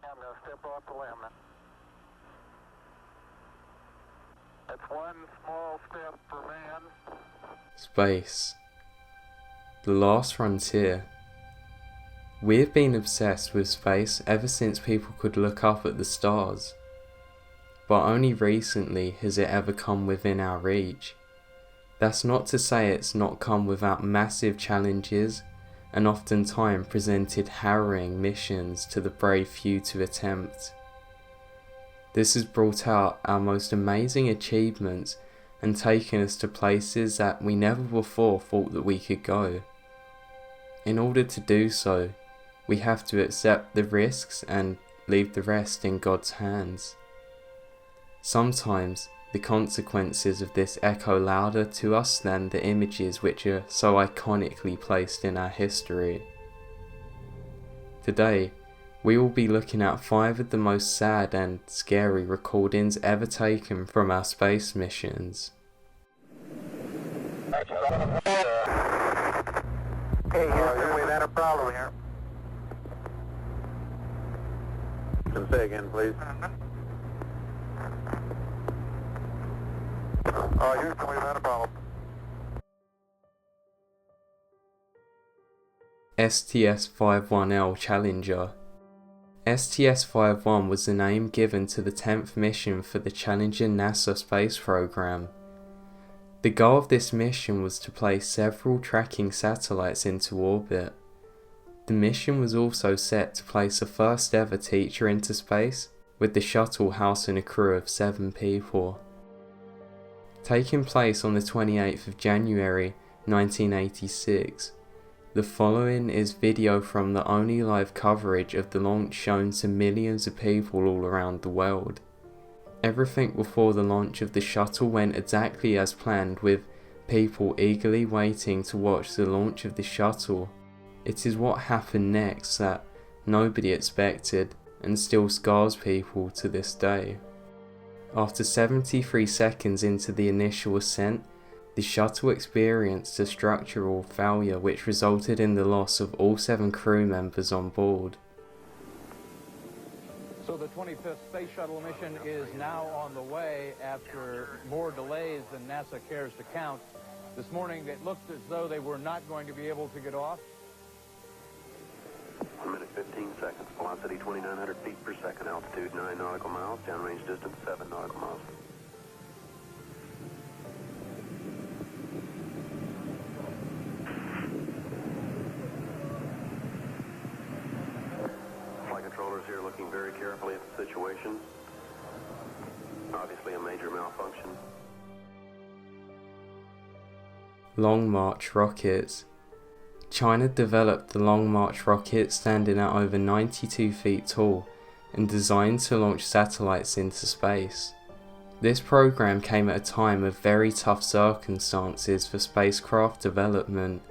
I'm going to step off the limb now. That's one small step for man. Space. The last frontier. We have been obsessed with space ever since people could look up at the stars. But only recently has it ever come within our reach. That's not to say it's not come without massive challenges and oftentimes presented harrowing missions to the brave few to attempt. This has brought out our most amazing achievements and taken us to places that we never before thought that we could go. In order to do so, we have to accept the risks and leave the rest in God's hands. Sometimes the consequences of this echo louder to us than the images which are so iconically placed in our history. Today, we will be looking at 5 of the most sad and scary recordings ever taken from our space missions. Hey, Houston, we've had a problem here. Can say again, please. Houston, we've had a problem. STS V1L Challenger. STS V1 was the name given to the 10th mission for the Challenger NASA space program. The goal of this mission was to place several tracking satellites into orbit. The mission was also set to place the first ever teacher into space, with the shuttle housing a crew of 7 people. Taking place on the 28th of January 1986, the following is video from the only live coverage of the launch shown to millions of people all around the world. Everything before the launch of the shuttle went exactly as planned, with people eagerly waiting to watch the launch of the shuttle. It is what happened next that nobody expected and still scars people to this day. After 73 seconds into the initial ascent, the shuttle experienced a structural failure which resulted in the loss of all 7 crew members on board. So the 25th Space Shuttle mission is now on the way after more delays than NASA cares to count. This morning it looked as though they were not going to be able to get off. 1 minute 15 seconds. Velocity 2,900 feet per second. Altitude 9 nautical miles. Downrange distance 7 nautical miles. Flight controllers here looking very carefully at the situation. Obviously a major malfunction. Long March rockets. China developed the Long March rocket standing at over 92 feet tall and designed to launch satellites into space. This program came at a time of very tough circumstances for spacecraft development.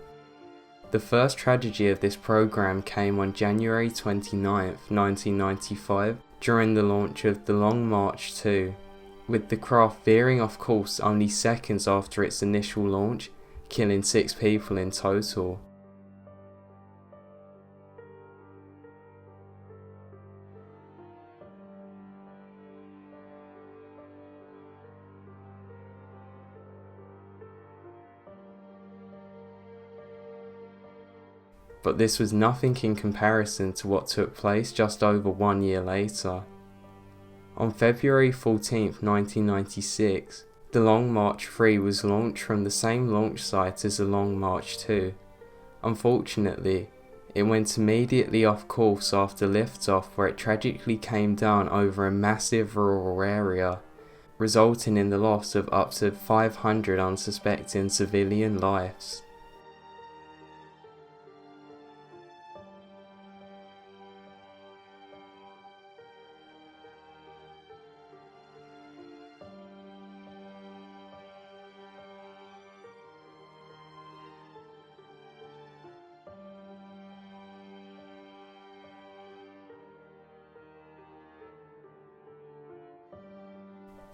The first tragedy of this program came on January 29, 1995, during the launch of the Long March 2, with the craft veering off course only seconds after its initial launch, killing 6 people in total. But this was nothing in comparison to what took place just over 1 year later. On February 14, 1996, the Long March 3 was launched from the same launch site as the Long March 2. Unfortunately, it went immediately off course after liftoff, where it tragically came down over a massive rural area, resulting in the loss of up to 500 unsuspecting civilian lives.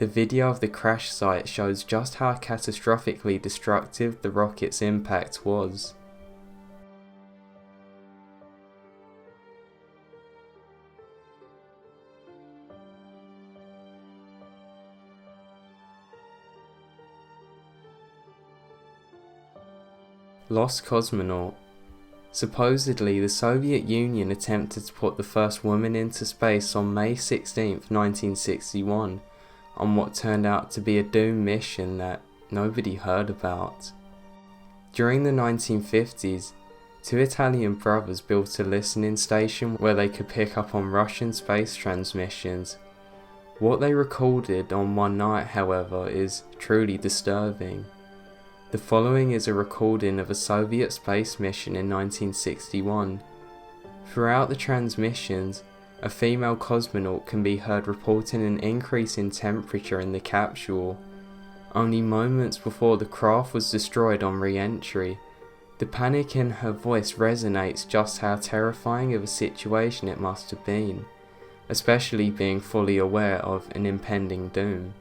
The video of the crash site shows just how catastrophically destructive the rocket's impact was. Lost cosmonaut. Supposedly, the Soviet Union attempted to put the first woman into space on May 16, 1961, on what turned out to be a doomed mission that nobody heard about. During the 1950s, two Italian brothers built a listening station where they could pick up on Russian space transmissions. What they recorded on one night, however, is truly disturbing. The following is a recording of a Soviet space mission in 1961. Throughout the transmissions, a female cosmonaut can be heard reporting an increase in temperature in the capsule. Only moments before the craft was destroyed on re-entry, the panic in her voice resonates just how terrifying of a situation it must have been, especially being fully aware of an impending doom.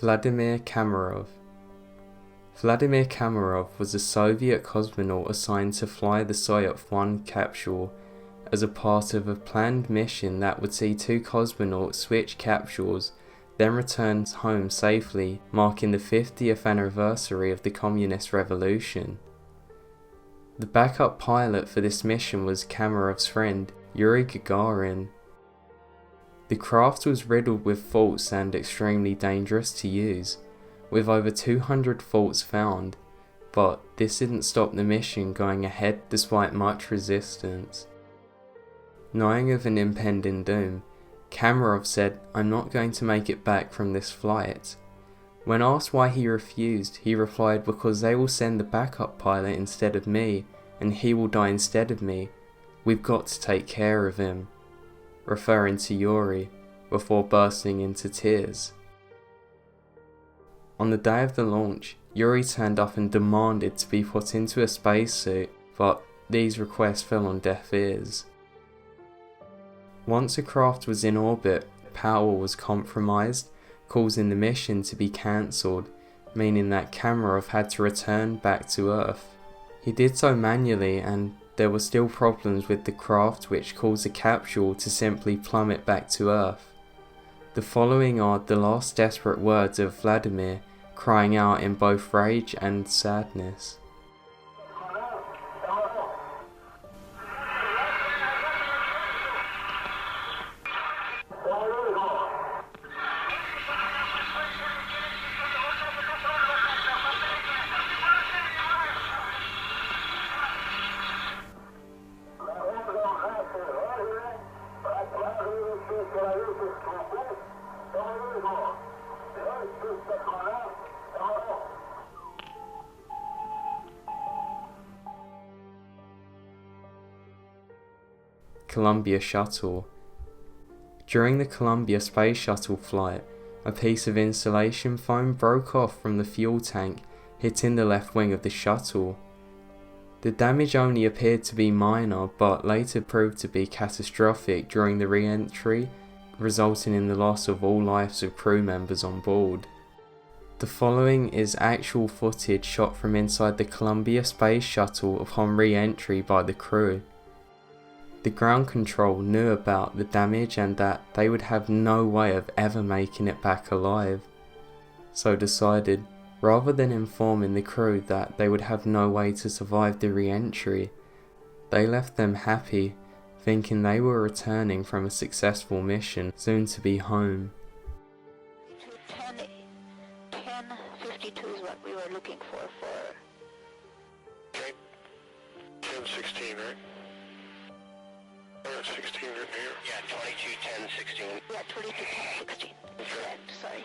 Vladimir Komarov. Vladimir Komarov was a Soviet cosmonaut assigned to fly the Saddest V1L capsule as a part of a planned mission that would see two cosmonauts switch capsules, then return home safely, marking the 50th anniversary of the Communist Revolution. The backup pilot for this mission was Komarov's friend, Yuri Gagarin. The craft was riddled with faults and extremely dangerous to use, with over 200 faults found, but this didn't stop the mission going ahead despite much resistance. Knowing of an impending doom, Komarov said, "I'm not going to make it back from this flight." When asked why he refused, he replied, "Because they will send the backup pilot instead of me, and he will die instead of me. We've got to take care of him," referring to Yuri, before bursting into tears. On the day of the launch, Yuri turned up and demanded to be put into a spacesuit, but these requests fell on deaf ears. Once the craft was in orbit, power was compromised, causing the mission to be cancelled, meaning that Komarov had to return back to Earth. He did so manually, and there were still problems with the craft, which caused the capsule to simply plummet back to Earth. The following are the last desperate words of Vladimir, crying out in both rage and sadness. Columbia Shuttle. During the Columbia Space Shuttle flight, a piece of insulation foam broke off from the fuel tank, hitting the left wing of the shuttle. The damage only appeared to be minor, but later proved to be catastrophic during the re-entry, resulting in the loss of all lives of crew members on board. The following is actual footage shot from inside the Columbia Space Shuttle upon re-entry by the crew. The ground control knew about the damage and that they would have no way of ever making it back alive, so decided, rather than informing the crew that they would have no way to survive the re-entry, they left them happy, thinking they were returning from a successful mission, soon to be home. 10:52 is what we were looking for. Okay. 10:16, right? 16 right here. Yeah, 22:10:16. Yeah, 22:10:16. Correct, sorry.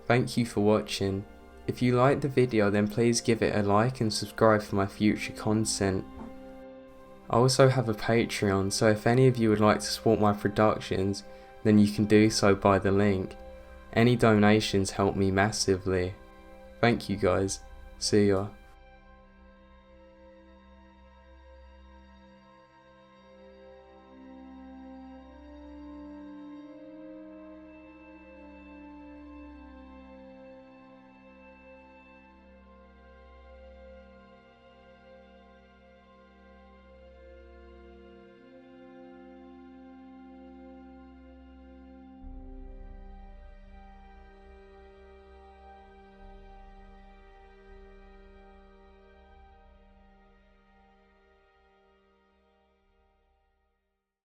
Thank you for watching. If you liked the video then please give it a like and subscribe for my future content. I also have a Patreon, so if any of you would like to support my productions then you can do so by the link. Any donations help me massively. Thank you guys. See ya.